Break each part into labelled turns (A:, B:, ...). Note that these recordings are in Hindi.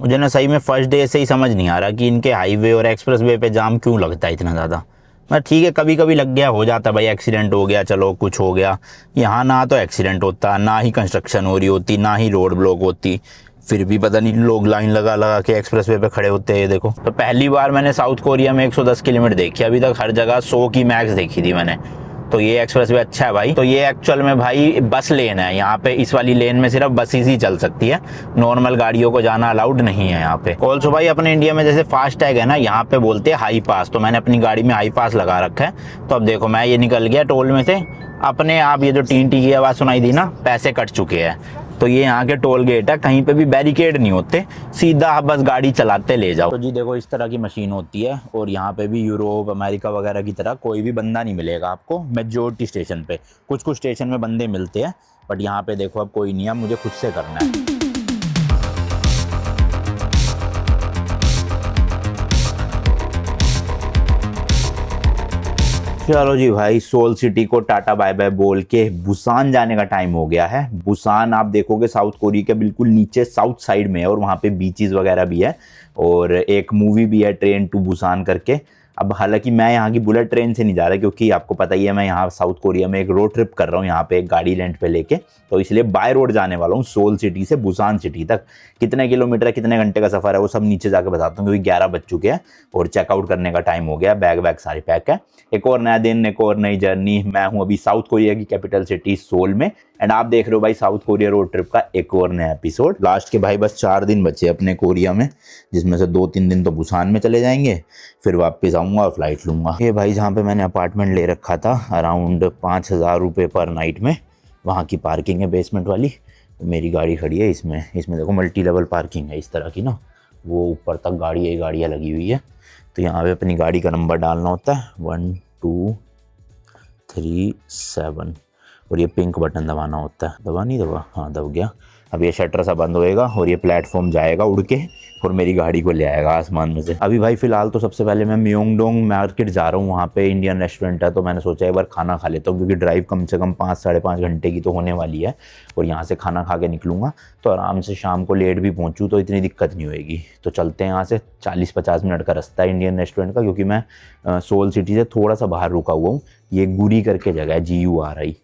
A: मुझे ना सही में फर्स्ट डे से ही समझ नहीं आ रहा कि इनके हाईवे और एक्सप्रेस वे पे जाम क्यों लगता है इतना ज़्यादा। मैं ठीक है, कभी कभी लग गया, हो जाता भाई, एक्सीडेंट हो गया, चलो कुछ हो गया। यहाँ ना तो एक्सीडेंट होता, ना ही कंस्ट्रक्शन हो रही होती, ना ही रोड ब्लॉक होती, फिर भी पता नहीं लोग लाइन लगा लगा के एक्सप्रेस वे पे खड़े होते हैं। ये देखो, तो पहली बार मैंने साउथ कोरिया में 110 की लिमिट देखी, अभी तक हर जगह 100 की मैक्स देखी थी मैंने। तो ये एक्सप्रेस वे अच्छा है भाई। तो ये एक्चुअल में भाई बस लेन है, यहाँ पे इस वाली लेन में सिर्फ बसेस ही चल सकती है, नॉर्मल गाड़ियों को जाना अलाउड नहीं है यहाँ पे। ऑल्सो भाई अपने इंडिया में जैसे फास्ट टैग है ना, यहाँ पे बोलते हैं हाई पास, तो मैंने अपनी गाड़ी में हाई पास लगा रखा है। तो अब देखो मैं ये निकल गया टोल में से, अपने आप ये जो टी टी की आवाज़ सुनाई दी ना, पैसे कट चुके हैं। तो ये यहाँ के टोल गेट है, कहीं पे भी बैरिकेड नहीं होते, सीधा आप बस गाड़ी चलाते ले जाओ। तो जी देखो इस तरह की मशीन होती है, और यहाँ पे भी यूरोप अमेरिका वगैरह की तरह कोई भी बंदा नहीं मिलेगा आपको मेजॉरिटी स्टेशन पे। कुछ कुछ स्टेशन में बंदे मिलते हैं, बट यहाँ पे देखो अब कोई नहीं है, मुझे खुद से करना है। चलो जी भाई, सोल सिटी को टाटा बाय बाय बोल के बुसान जाने का टाइम हो गया है। बुसान आप देखोगे साउथ कोरिया के बिल्कुल नीचे साउथ साइड में है, और वहाँ पे बीचेस वगैरह भी है, और एक मूवी भी है ट्रेन टू बुसान करके। अब हालांकि मैं यहाँ की बुलेट ट्रेन से नहीं जा रहा, क्योंकि आपको पता ही है मैं यहाँ साउथ कोरिया में एक रोड ट्रिप कर रहा हूँ, यहाँ पे एक गाड़ी रेंट पे लेके, तो इसलिए बाय रोड जाने वाला हूँ सोल सिटी से बुसान सिटी तक। कितने किलोमीटर है, कितने घंटे का सफर है, वो सब नीचे जाके बताता हूँ, क्योंकि 11 बज चुके हैं और चेकआउट करने का टाइम हो गया, बैग वैग सारे पैक है। एक और नया दिन, एक और नई जर्नी। मैं हूँ अभी साउथ कोरिया की कैपिटल सिटी सोल में, एंड आप देख रहे हो भाई साउथ कोरिया रोड ट्रिप का एक और नया एपिसोड। लास्ट के भाई बस 4 दिन बचे अपने कोरिया में, जिसमें से 2-3 दिन तो बुसान में चले जाएंगे, फिर वापस आऊँगा और फ्लाइट लूँगा। ये भाई जहाँ पे मैंने अपार्टमेंट ले रखा था, अराउंड 5,000 रुपये पर नाइट में, वहाँ की पार्किंग है बेसमेंट वाली। मेरी गाड़ी खड़ी है इसमें देखो मल्टी लेवल पार्किंग है इस तरह की ना, वो ऊपर तक गाड़ियाँ लगी हुई है। तो यहाँ पे अपनी गाड़ी का नंबर डालना होता है 1237, और ये पिंक बटन दबाना होता है। दबा नहीं दबा, हाँ दब गया। अब ये शटर सा बंद होएगा और ये प्लेटफॉर्म जाएगा उड़ के, और मेरी गाड़ी को ले आएगा आसमान में से। अभी भाई फिलहाल तो सबसे पहले मैं म्योंगडोंग मार्केट जा रहा हूँ, वहाँ पे इंडियन रेस्टोरेंट है, तो मैंने सोचा एक बार खाना खा लेता हूँ, क्योंकि ड्राइव कम से कम 5-5.5 घंटे की तो होने वाली है, और यहाँ से खाना खा के निकलूँगा तो आराम से शाम को लेट भी पहुँचूँ तो इतनी दिक्कत नहीं होएगी। तो चलते हैं, यहाँ से 40-50 मिनट का रास्ता है इंडियन रेस्टोरेंट का, क्योंकि मैं सोल सिटी से थोड़ा सा बाहर रुका हुआ हूँ। ये गुरी करके जगह है, GURI,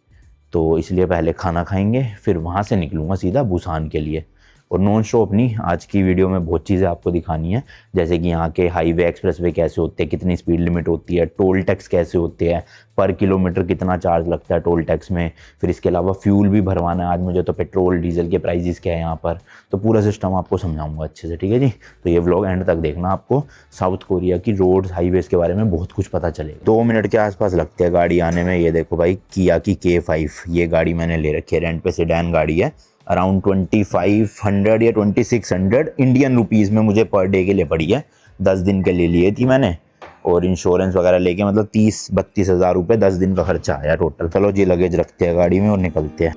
A: तो इसलिए पहले खाना खाएंगे, फिर वहाँ से निकलूँगा सीधा बुसान के लिए। और नॉन स्टॉप नहीं, आज की वीडियो में बहुत चीज़ें आपको दिखानी है, जैसे कि यहाँ के हाईवे एक्सप्रेसवे कैसे होते हैं, कितनी स्पीड लिमिट होती है, टोल टैक्स कैसे होते हैं, पर किलोमीटर कितना चार्ज लगता है टोल टैक्स में, फिर इसके अलावा फ्यूल भी भरवाना है आज मुझे, तो पेट्रोल डीजल के प्राइजेस क्या है यहाँ पर, तो पूरा सिस्टम आपको समझाऊंगा अच्छे से, ठीक है जी। तो ये व्लॉग एंड तक देखना, आपको साउथ कोरिया की रोड्स हाईवेज़ के बारे में बहुत कुछ पता चलेगा। 2 मिनट के आसपास लगते हैं गाड़ी आने में। ये देखो भाई, किया की K5, ये गाड़ी मैंने ले रखी है रेंट पे, सेडान गाड़ी है। अराउंड 2500 या 2600 इंडियन रुपीज़ में मुझे पर डे के लिए पड़ी है। 10 दिन के लिए लिए थी मैंने, और इंश्योरेंस वगैरह लेके मतलब 30-32 हज़ार रुपये 10 दिन का खर्चा आया टोटल। चलो जी लगेज रखते हैं गाड़ी में और निकलते हैं।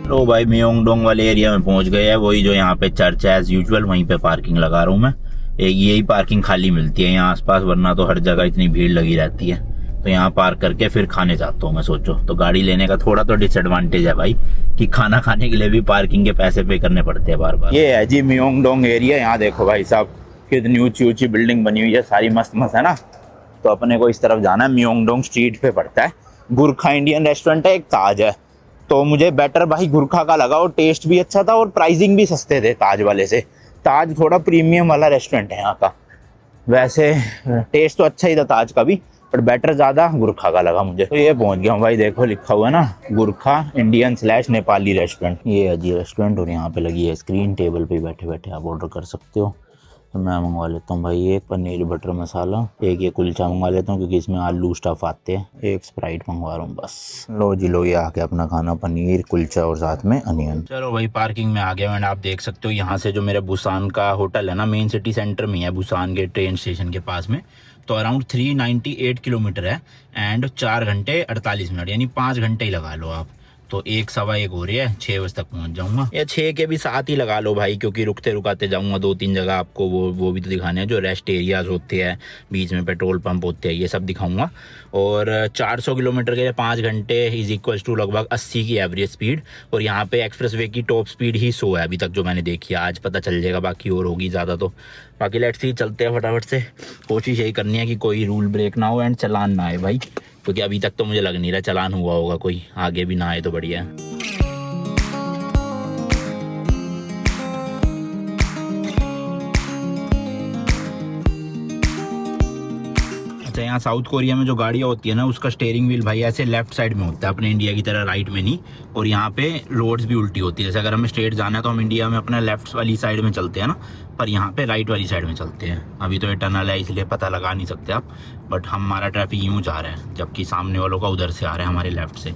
A: तो भाई म्योंगडोंग वाले एरिया में पहुंच गए हैं, वही जो यहाँ पे चर्च है एज यूजुअल, वहीं पे पार्किंग लगा रहा हूँ मैं। एक यही पार्किंग खाली मिलती है यहाँ आसपास, वरना तो हर जगह इतनी भीड़ लगी रहती है। तो यहाँ पार्क करके फिर खाने जाता हूँ मैं। सोचो तो गाड़ी लेने का थोड़ा तो डिसएडवांटेज है भाई, कि खाना खाने के लिए भी पार्किंग के पैसे पे करने पड़ते हैं बार बार। ये है जी म्योंगडोंग एरिया। यहाँ देखो भाई साहब कितनी ऊंची ऊंची बिल्डिंग बनी हुई है, सारी मस्त मस्त है ना। तो अपने को इस तरफ जाना है, म्योंगडोंग स्ट्रीट पे पड़ता है। गुरखा इंडियन रेस्टोरेंट है, एक ताज है, तो मुझे बेटर भाई गुरखा का लगा, और टेस्ट भी अच्छा था और प्राइसिंग भी सस्ते थे ताज वाले से। ताज थोड़ा प्रीमियम वाला रेस्टोरेंट है यहाँ का, वैसे टेस्ट तो अच्छा ही था ताज का भी, पर बेटर ज़्यादा गुरखा का लगा मुझे। तो ये पहुँच गया हूँ भाई, देखो लिखा हुआ है ना गुरखा इंडियन/नेपाली रेस्टोरेंट। ये है जी रेस्टोरेंट, और यहाँ पे लगी है स्क्रीन, टेबल पे बैठे बैठे आप ऑर्डर कर सकते हो। तो मैं मंगवा लेता हूँ भाई एक पनीर बटर मसाला, एक ये कुलचा मंगवा लेता हूँ क्योंकि इसमें आलू स्टफ़ आते हैं, एक स्प्राइट मंगवा रहा हूँ बस। लो जी लो, ये आके अपना खाना, पनीर कुलचा और साथ में अनियन। चलो भाई पार्किंग में आ गया मैंने। आप देख सकते हो यहाँ से जो मेरे बुसान का होटल है ना, मेन सिटी सेंटर में है, बुसान के ट्रेन स्टेशन के पास में। तो अराउंड 398 किलोमीटर है, एंड 4 घंटे 48 मिनट, यानी 5 घंटे ही लगा लो आप। तो 1 सवा 1 हो रही है, 6 बजे तक पहुंच जाऊंगा, या 6 के भी साथ ही लगा लो भाई, क्योंकि रुकते रुकाते जाऊंगा 2-3 जगह आपको वो भी तो दिखाने हैं, जो रेस्ट एरियाज होते हैं, बीच में पेट्रोल पंप होते हैं, ये सब दिखाऊंगा। और 400 किलोमीटर के लिए 5 घंटे इज इक्वल्स टू लगभग 80 की एवरेज स्पीड। और यहाँ पे एक्सप्रेस वे की टॉप स्पीड ही 100 है अभी तक जो मैंने देखी है, आज पता चल जाएगा बाकी और होगी ज़्यादा तो। बाकी लेट्स सी, चलते हैं फटाफट से। कोशिश यही करनी है कि कोई रूल ब्रेक ना हो एंड चलान ना आए भाई, क्योंकि अभी तक तो मुझे लग नहीं रहा चलान हुआ होगा कोई, आगे भी ना आए तो बढ़िया है। अच्छा, यहाँ साउथ कोरिया में जो गाड़ियाँ होती है ना, उसका स्टीयरिंग व्हील भाई ऐसे लेफ्ट साइड में होता है, अपने इंडिया की तरह राइट में नहीं। और यहाँ पे रोड्स भी उल्टी होती है, जैसे अगर हमें स्ट्रेट जाना है तो हम इंडिया में अपना लेफ्ट वाली साइड में चलते हैं ना, पर यहाँ पे राइट वाली साइड में चलते हैं। अभी तो ये टनल है इसलिए पता लगा नहीं सकते आप, बट हमारा ट्रैफिक यूँ जा रहा है, जबकि सामने वालों का उधर से आ रहा है हमारे लेफ्ट से।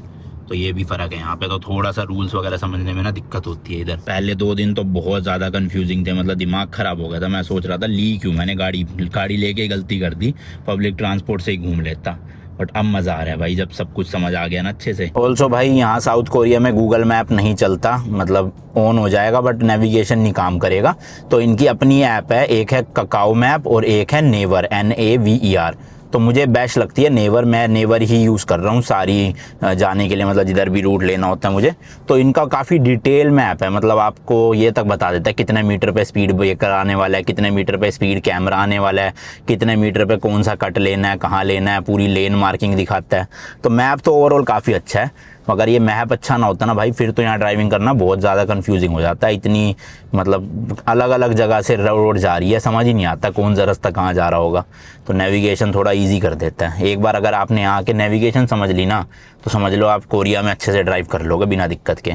A: तो ये भी फ़र्क है यहाँ पे, तो थोड़ा सा रूल्स वगैरह समझने में ना दिक्कत होती है इधर। पहले 2 दिन तो बहुत ज़्यादा कंफ्यूजिंग थे, मतलब दिमाग ख़राब हो गया था। मैं सोच रहा था ली क्यों मैंने गाड़ी लेके गलती कर दी, पब्लिक ट्रांसपोर्ट से ही घूम लेता। बट अब मज़ा आ रहा है भाई, जब सब कुछ समझ आ गया ना अच्छे से। ऑल्सो भाई यहाँ साउथ कोरिया में गूगल मैप नहीं चलता, मतलब ऑन हो जाएगा बट नेविगेशन नहीं काम करेगा। तो इनकी अपनी ऐप है, एक है काकाओ मैप और एक है नेवर, NAVER। तो मुझे बेस्ट लगती है नेवर, मैं नेवर ही यूज़ कर रहा हूँ सारी जाने के लिए, मतलब जिधर भी रूट लेना होता है मुझे। तो इनका काफ़ी डिटेल मैप है, मतलब आपको ये तक बता देता है कितने मीटर पे स्पीड ब्रेकर आने वाला है, कितने मीटर पे स्पीड कैमरा आने वाला है, कितने मीटर पे कौन सा कट लेना है, कहाँ लेना है, पूरी लेन मार्किंग दिखाता है। तो मैप तो ओवरऑल काफ़ी अच्छा है। अगर ये मैप अच्छा ना होता ना भाई, फिर तो यहाँ ड्राइविंग करना बहुत ज़्यादा कंफ्यूजिंग हो जाता है। इतनी मतलब अलग अलग जगह से रोड जा रही है, समझ ही नहीं आता कौन सा रास्ता कहाँ जा रहा होगा। तो नेविगेशन थोड़ा इजी कर देता है। एक बार अगर आपने यहाँ के नेविगेशन समझ ली ना, तो समझ लो आप कोरिया में अच्छे से ड्राइव कर लोगे बिना दिक्कत के।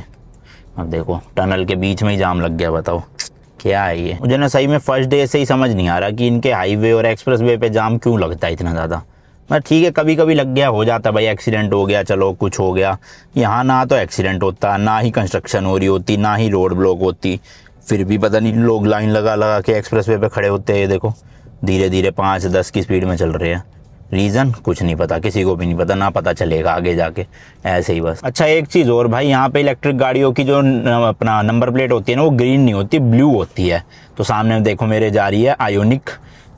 A: अब देखो टनल के बीच में ही जाम लग गया, बताओ क्या है ये। मुझे ना सही में फर्स्ट डे से ही समझ नहीं आ रहा कि इनके हाईवे और एक्सप्रेस वे पे जाम क्यों लगता है इतना ज़्यादा। मैं ठीक है, कभी कभी लग गया, हो जाता भाई, एक्सीडेंट हो गया, चलो कुछ हो गया। यहाँ ना तो एक्सीडेंट होता, ना ही कंस्ट्रक्शन हो रही होती, ना ही रोड ब्लॉक होती, फिर भी पता नहीं लोग लाइन लगा लगा के एक्सप्रेस वे पे खड़े होते हैं। देखो धीरे धीरे 5-10 की स्पीड में चल रहे हैं। रीज़न कुछ नहीं पता, किसी को भी नहीं पता, ना पता चलेगा आगे जाके, ऐसे ही बस। अच्छा एक चीज़ और भाई, यहाँ पे इलेक्ट्रिक गाड़ियों की जो अपना नंबर प्लेट होती है ना, वो ग्रीन नहीं होती, ब्लू होती है। तो सामने देखो मेरे जा रही है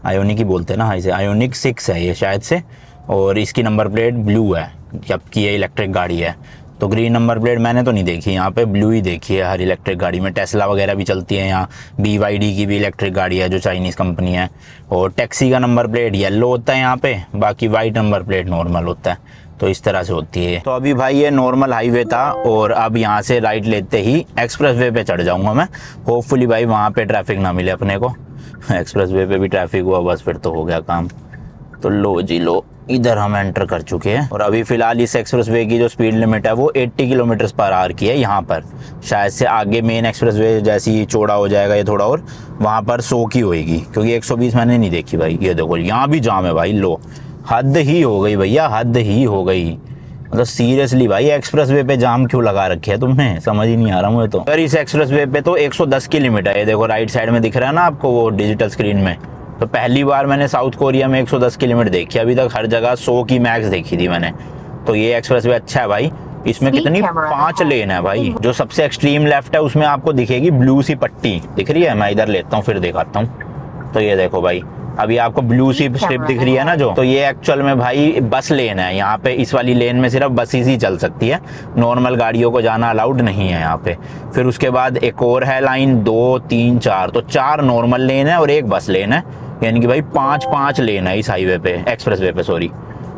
A: आयोनिक ही बोलते हैं ना, हाँ इसे आयोनिक 6 है ये शायद से, और इसकी नंबर प्लेट ब्लू है, जबकि ये इलेक्ट्रिक गाड़ी है। तो ग्रीन नंबर प्लेट मैंने तो नहीं देखी, यहाँ पे ब्लू ही देखी है हर इलेक्ट्रिक गाड़ी में। टेस्ला वगैरह भी चलती है यहाँ, BYD की भी इलेक्ट्रिक गाड़ी है जो चाइनीज़ कंपनी है। और टैक्सी का नंबर प्लेट येलो होता है यहाँ पे, बाकी वाइट नंबर प्लेट नॉर्मल होता है। तो इस तरह से होती है। तो अभी भाई ये नॉर्मल हाईवे था, और अब यहाँ से राइट लेते ही एक्सप्रेस वे पे चढ़ जाऊँगा मैं। होपफुली भाई वहाँ पे ट्रैफिक ना मिले अपने को। एक्सप्रेस वे पे भी ट्रैफिक हुआ बस फिर तो हो गया काम। तो लो जी लो, इधर हम एंटर कर चुके हैं। और अभी फ़िलहाल इस एक्सप्रेस वे की जो स्पीड लिमिट है वो 80 किलोमीटर पर आवर की है यहाँ पर। शायद से आगे मेन एक्सप्रेस वे जैसे ही चौड़ा हो जाएगा ये थोड़ा और, वहाँ पर 100 की होएगी, क्योंकि 120 मैंने नहीं देखी भाई। ये देखो यहाँ भी जाम है भाई, लो हद ही हो गई भैया, हद ही हो गई। मतलब सीरियसली भाई, एक्सप्रेस वे पे जाम क्यों लगा रखे है तुमने, समझ ही नहीं आ रहा मुझे तो। अगर इस एक्सप्रेस वे पे तो 110 की लिमिट है, ये देखो राइट साइड में दिख रहा है ना आपको वो डिजिटल स्क्रीन में। तो पहली बार मैंने साउथ कोरिया में 110 की लिमिट देखी, अभी तक हर जगह 100 की मैक्स देखी थी मैंने। तो ये एक्सप्रेस वे अच्छा है भाई। इसमें कितनी 5 लेन है भाई। जो सबसे एक्सट्रीम लेफ्ट है उसमें आपको दिखेगी ब्लू सी पट्टी दिख रही है, मैं इधर लेता हूँ फिर दिखाता हूँ। तो ये देखो भाई, अभी आपको ब्लू सी स्ट्रिप दिख रही है ना जो, तो ये एक्चुअल में भाई बस लेन है। यहाँ पे इस वाली लेन में सिर्फ बसेस ही चल सकती है, नॉर्मल गाड़ियों को जाना अलाउड नहीं है यहाँ पे। फिर उसके बाद एक और है लाइन 2, 3, 4, तो 4 नॉर्मल लेन है और 1 बस लेन है, यानी कि भाई 5 लेन है इस हाईवे पे, एक्सप्रेस वे पे सॉरी।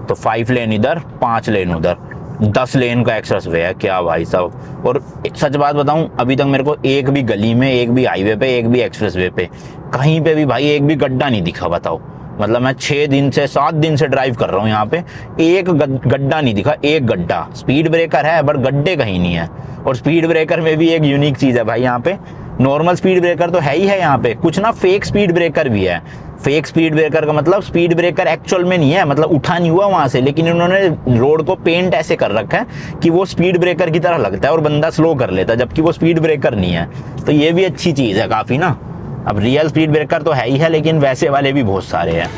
A: तो 5 लेन इधर, 5 लेन उधर, 10 लेन का एक्सप्रेस वे है क्या भाई साहब। और सच बात बताऊं, अभी तक मेरे को एक भी गली में, एक भी हाईवे पे, एक भी एक्सप्रेस वे पे, कहीं पे भी भाई एक भी गड्ढा नहीं दिखा, बताओ। मतलब मैं 6 दिन से 7 दिन से ड्राइव कर रहा हूँ यहाँ पे, एक गड्ढा नहीं दिखा, एक गड्ढा। स्पीड ब्रेकर है बट गड्ढे कहीं नहीं है। और स्पीड ब्रेकर में भी एक यूनिक चीज़ है भाई यहाँ पे, नॉर्मल स्पीड ब्रेकर तो है ही है यहाँ पे, कुछ ना फेक स्पीड ब्रेकर भी है। फेक स्पीड ब्रेकर का मतलब स्पीड ब्रेकर एक्चुअल में नहीं है, मतलब उठा नहीं हुआ वहां से, लेकिन इन्होंने रोड को पेंट ऐसे कर रखा है कि वो स्पीड ब्रेकर की तरह लगता है और बंदा स्लो कर लेता है, जबकि वो स्पीड ब्रेकर नहीं है। तो ये भी अच्छी चीज़ है काफ़ी ना। अब रियल स्पीड ब्रेकर तो है ही है, लेकिन वैसे वाले भी बहुत सारे हैं।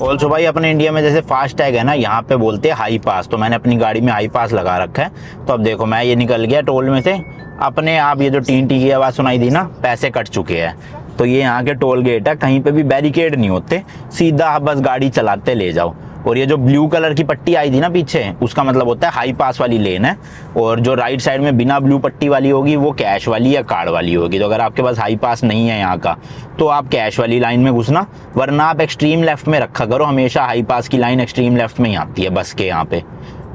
A: ऑल्सो भाई अपने इंडिया में जैसे फास्ट टैग है ना, यहाँ पे बोलते हैं हाई पास, तो मैंने अपनी गाड़ी में हाई पास लगा रखा है। तो अब देखो मैं ये निकल गया टोल में से, अपने आप ये जो टीन टी की आवाज़ सुनाई दी ना, पैसे कट चुके हैं। तो ये यहाँ के टोल गेट है, कहीं पे भी बैरिकेड नहीं होते, सीधा आप बस गाड़ी चलाते ले जाओ। और ये जो ब्लू कलर की पट्टी आई थी ना पीछे, उसका मतलब होता है हाई पास वाली लेन है। और जो राइट साइड में बिना ब्लू पट्टी वाली होगी वो कैश वाली या कार्ड वाली होगी। तो अगर आपके पास हाई पास नहीं है यहाँ का, तो आप कैश वाली लाइन में घुसना, वरना आप एक्सट्रीम लेफ्ट में रखा करो, हमेशा हाई पास की लाइन एक्सट्रीम लेफ्ट में ही आती है बस के यहाँ पे।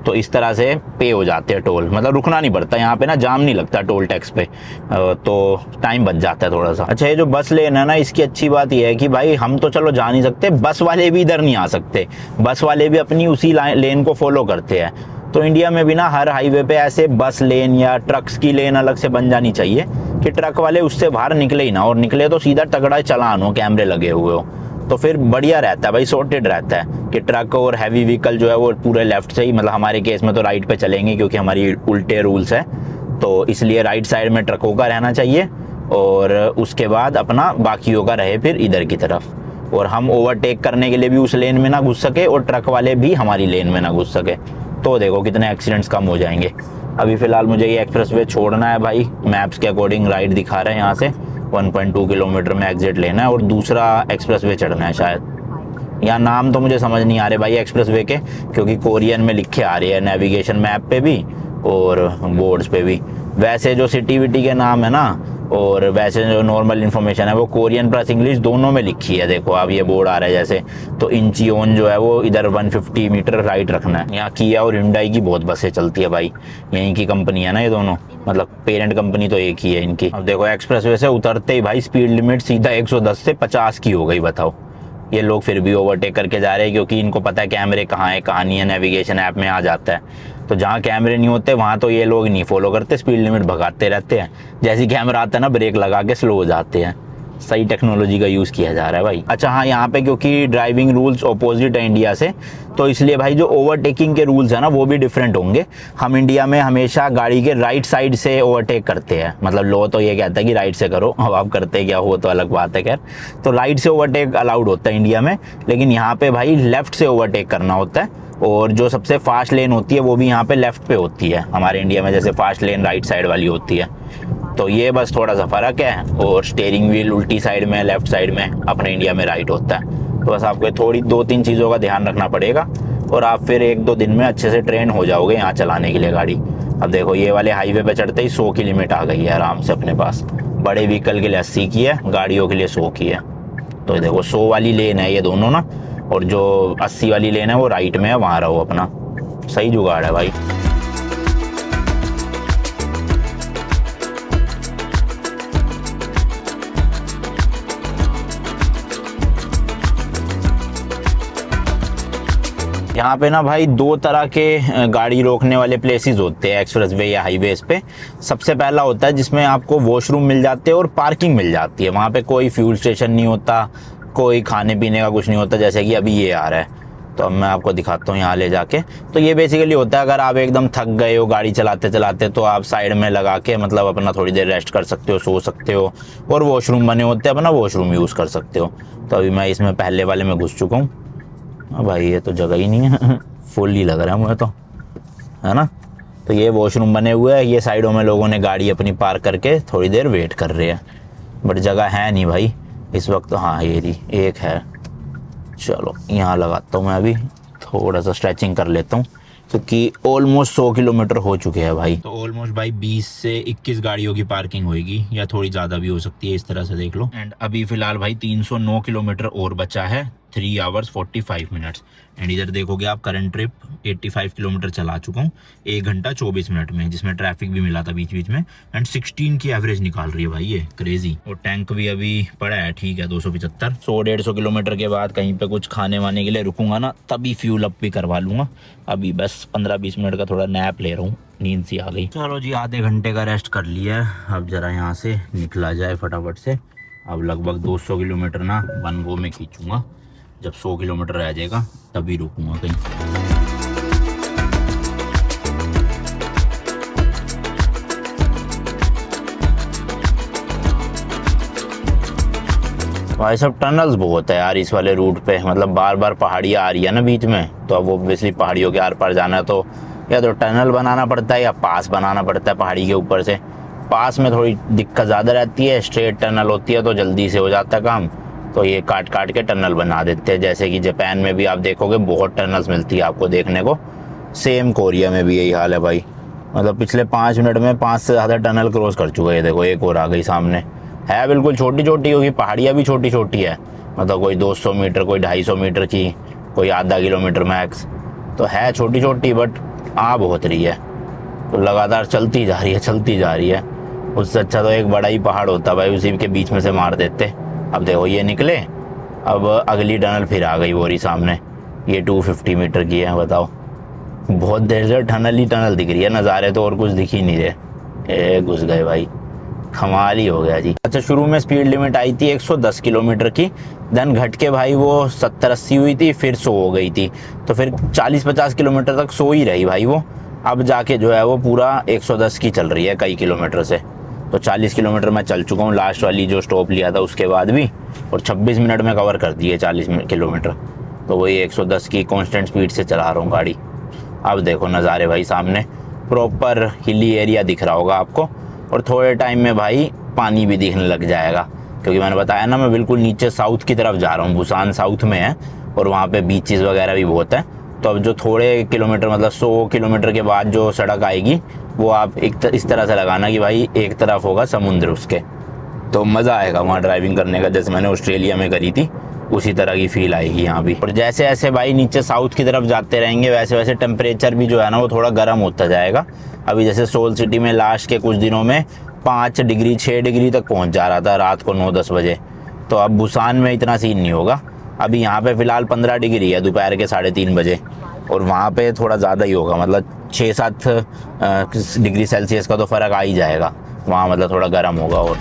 A: तो इस तरह से पे हो जाते हैं टोल, मतलब रुकना नहीं पड़ता यहाँ पे ना, जाम नहीं लगता टोल टैक्स पे, तो टाइम बच जाता है थोड़ा सा। अच्छा ये जो बस लेन है ना, इसकी अच्छी बात यह है कि भाई हम तो चलो जा नहीं सकते, बस वाले भी इधर नहीं आ सकते, बस वाले भी अपनी उसी लेन को फॉलो करते हैं। तो इंडिया में भी ना हर हाईवे पे ऐसे बस लेन या ट्रक्स की लेन अलग से बन जानी चाहिए कि ट्रक वाले उससे बाहर निकले ही ना, और निकले तो सीधा तगड़ा चालान हो, कैमरे लगे हुए हो, तो फिर बढ़िया रहता है भाई, सॉर्टेड रहता है कि ट्रक और हैवी व्हीकल जो है वो पूरे लेफ्ट से ही, मतलब हमारे केस में तो राइट पे चलेंगे क्योंकि हमारी उल्टे रूल्स है, तो इसलिए राइट साइड में ट्रकों का रहना चाहिए, और उसके बाद अपना बाकियों का रहे फिर इधर की तरफ, और हम ओवरटेक करने के लिए भी उस लेन में ना घुस सके और ट्रक वाले भी हमारी लेन में ना घुस सके। तो देखो कितने एक्सीडेंट्स कम हो जाएंगे। अभी फ़िलहाल मुझे ये एक्सप्रेसवे छोड़ना है भाई, मैप्स के अकॉर्डिंग राइट दिखा रहे हैं, यहाँ से 1.2 किलोमीटर में एग्जिट लेना है और दूसरा एक्सप्रेसवे चढ़ना है शायद। यहाँ नाम तो मुझे समझ नहीं आ रहे भाई एक्सप्रेसवे के, क्योंकि कोरियन में लिखे आ रही है नेविगेशन मैप पे भी और बोर्ड्स पे भी। वैसे जो सिटी विटी के नाम है ना, और वैसे जो नॉर्मल इन्फॉर्मेशन है वो कोरियन प्लस इंग्लिश दोनों में लिखी है। देखो अब ये बोर्ड आ रहा है जैसे, तो इंचियोन जो है वो इधर 150 मीटर राइट रखना है। यहाँ किया और हिंडई की बहुत बसें चलती है भाई, यहीं की कंपनी है ना ये दोनों, मतलब पेरेंट कंपनी तो एक ही है इनकी। अब देखो एक्सप्रेसवे से उतरते ही भाई स्पीड लिमिट सीधा 110 से 50 की हो गई, बताओ। ये लोग फिर भी ओवरटेक करके जा रहे हैं क्योंकि इनको पता है कैमरे कहाँ है कहाँ नहीं है, नेविगेशन ऐप में आ जाता है। तो जहाँ कैमरे नहीं होते वहाँ तो ये लोग नहीं फॉलो करते, स्पीड लिमिट भगाते रहते हैं, जैसे ही कैमरा आता है ना ब्रेक लगा के स्लो हो जाते हैं। सही टेक्नोलॉजी का यूज़ किया जा रहा है भाई। अच्छा हाँ, यहाँ पे क्योंकि ड्राइविंग रूल्स अपोजिट है इंडिया से, तो इसलिए भाई जो ओवरटेकिंग के रूल्स है ना वो भी डिफरेंट होंगे। हम इंडिया में हमेशा गाड़ी के राइट साइड से ओवरटेक करते हैं, मतलब लॉ तो ये कहता है कि राइट से करो, अब आप करते क्या हो तो अलग बात है खैर। तो राइट से ओवरटेक अलाउड होता है इंडिया में, लेकिन यहाँ पे भाई लेफ्ट से ओवरटेक करना होता है, और जो सबसे फास्ट लेन होती है वो भी यहाँ पे लेफ्ट पे होती है। हमारे इंडिया में जैसे फास्ट लेन राइट साइड वाली होती है, तो ये बस थोड़ा सा फ़र्क है। और स्टीयरिंग व्हील उल्टी साइड में, लेफ्ट साइड में, अपने इंडिया में राइट होता है। तो बस आपको थोड़ी 2-3 चीज़ों का ध्यान रखना पड़ेगा और आप फिर 1-2 दिन में अच्छे से ट्रेन हो जाओगे यहाँ चलाने के लिए गाड़ी। अब देखो ये वाले हाईवे पे चढ़ते ही 100 की लिमिट आ गई है आराम से अपने पास। बड़े व्हीकल के लिए 80 की है, गाड़ियों के लिए 100 की है। तो देखो 100 वाली लेन है ये दोनों ना, और जो 80 वाली लेन है वो राइट में है, वहाँ रहो अपना। सही जुगाड़ है भाई। यहाँ पे ना भाई 2 तरह के गाड़ी रोकने वाले प्लेसेस होते हैं एक्सप्रेसवे या हाईवेज पे। सबसे पहला होता है जिसमें आपको वॉशरूम मिल जाते हैं और पार्किंग मिल जाती है। वहाँ पे कोई फ्यूल स्टेशन नहीं होता, कोई खाने पीने का कुछ नहीं होता, जैसे कि अभी ये आ रहा है। तो अब मैं आपको दिखाता हूँ यहाँ ले जाके। तो ये बेसिकली होता है अगर आप एकदम थक गए हो गाड़ी चलाते चलाते, तो आप साइड में लगा के मतलब अपना थोड़ी देर रेस्ट कर सकते हो, सो सकते हो, और वॉशरूम बने होते हैं, अपना वॉशरूम यूज़ कर सकते हो। तो अभी मैं इसमें पहले वाले में घुस चुका हूँ। भाई ये तो जगह ही नहीं है, फुल ही लग रहा है मुझे तो, है ना। तो ये वॉशरूम बने हुए हैं, ये साइडों में लोगों ने गाड़ी अपनी पार्क करके थोड़ी देर वेट कर रहे हैं, बट जगह है नहीं भाई इस वक्त। हाँ ये रही एक है, चलो यहाँ लगाता हूँ मैं, अभी थोड़ा सा स्ट्रेचिंग कर लेता हूँ क्योंकि ऑलमोस्ट 100 किलोमीटर हो चुके हैं भाई। तो ऑलमोस्ट भाई 20 से 21 गाड़ियों की पार्किंग होएगी, या थोड़ी ज़्यादा भी हो सकती है, इस तरह से देख लो। एंड अभी फ़िलहाल भाई 309 किलोमीटर और बचा है, 3 आवर्स 45 मिनट्स। एंड इधर देखोगे आप करंट ट्रिप 85 किलोमीटर चला चुका हूँ 1 घंटा 24 मिनट में, जिसमें ट्रैफिक भी मिला था बीच बीच में। एंड 16 की एवरेज निकाल रही है भाई ये, क्रेजी। और टैंक भी अभी पड़ा है, ठीक है 275। 100-150 किलोमीटर के बाद कहीं पे कुछ खाने वाने के लिए रुकूंगा ना, तभी फ्यूल अप भी करवा लूँगा। अभी बस 15-20 मिनट का थोड़ा नैप ले रहा हूँ, नींद सी आ गई। चलो जी आधे घंटे का रेस्ट कर लिया है, अब ज़रा यहाँ से निकला जाए फटाफट से। अब लगभग 200 किलोमीटर ना वन गो में खींचूँगा, जब 100 किलोमीटर रह जाएगा तभी रुकूंगा कहीं। भाई सब टनल्स बहुत है यार इस वाले रूट पे, मतलब बार बार पहाड़ियाँ आ रही है ना बीच में, तो अब ऑब्वियसली पहाड़ियों के आर पार जाना है तो या तो टनल बनाना पड़ता है या पास बनाना पड़ता है पहाड़ी के ऊपर से। पास में थोड़ी दिक्कत ज़्यादा रहती है, स्ट्रेट टनल होती है तो जल्दी से हो जाता है काम, तो ये काट काट के टनल बना देते हैं। जैसे कि जापान में भी आप देखोगे बहुत टनल्स मिलती है आपको देखने को, सेम कोरिया में भी यही हाल है भाई। मतलब पिछले 5 मिनट में 5 से ज़्यादा टनल क्रॉस कर चुका है। देखो एक और आ गई सामने, है बिल्कुल छोटी छोटी, क्योंकि पहाड़ियाँ भी छोटी छोटी है, मतलब कोई 200 मीटर, कोई 250 मीटर की, कोई आधा किलोमीटर मैक्स, तो है छोटी छोटी बट आ बहुत रही है, तो लगातार चलती जा रही है चलती जा रही है। उससे अच्छा तो एक बड़ा ही पहाड़ होता भाई, उसी के बीच में से मार देते। अब देखो ये निकले, अब अगली टनल फिर आ गई वो रही सामने, ये 250 मीटर की है। बताओ बहुत देर से टनल ही टनल दिख रही है, नज़ारे तो और कुछ दिख ही नहीं रहे। घुस गए भाई, कमाल ही हो गया जी। अच्छा शुरू में स्पीड लिमिट आई थी 110 किलोमीटर की, देन घट के भाई वो 70-80 हुई थी, फिर 100 हो गई थी, तो फिर 40-50 किलोमीटर तक 100 ही रही भाई वो। अब जाके जो है वो पूरा 110 की चल रही है कई किलोमीटर से। तो 40 किलोमीटर मैं चल चुका हूँ लास्ट वाली जो स्टॉप लिया था उसके बाद भी, और 26 मिनट में कवर कर दिए 40 किलोमीटर। तो वही 110 की कांस्टेंट स्पीड से चला रहा हूँ गाड़ी। अब देखो नज़ारे भाई सामने, प्रॉपर हिली एरिया दिख रहा होगा आपको, और थोड़े टाइम में भाई पानी भी दिखने लग जाएगा, क्योंकि मैंने बताया ना मैं बिल्कुल नीचे साउथ की तरफ जा रहा हूँ। बुसान साउथ में है और वहाँ पे बीचेस वगैरह भी बहुत है। तो अब जो थोड़े किलोमीटर, मतलब 100 किलोमीटर के बाद जो सड़क आएगी वो आप इस तरह से लगाना कि भाई एक तरफ होगा समुद्र उसके, तो मज़ा आएगा वहाँ ड्राइविंग करने का, जैसे मैंने ऑस्ट्रेलिया में करी थी उसी तरह की फील आएगी यहाँ भी। और जैसे जैसे भाई नीचे साउथ की तरफ जाते रहेंगे वैसे वैसे टेम्परेचर भी जो है ना वो थोड़ा गर्म होता जाएगा। अभी जैसे सोल सिटी में लास्ट के कुछ दिनों में 5 डिग्री 6 डिग्री तक पहुँच जा रहा था रात को 9-10 बजे, तो अब बुसान में इतना सीन नहीं होगा। अभी यहाँ पे फ़िलहाल 15 डिग्री है दोपहर के 3:30 बजे, और वहाँ पे थोड़ा ज़्यादा ही होगा, मतलब 6-7 डिग्री सेल्सियस का तो फ़र्क आ ही जाएगा वहाँ, मतलब थोड़ा गर्म होगा। और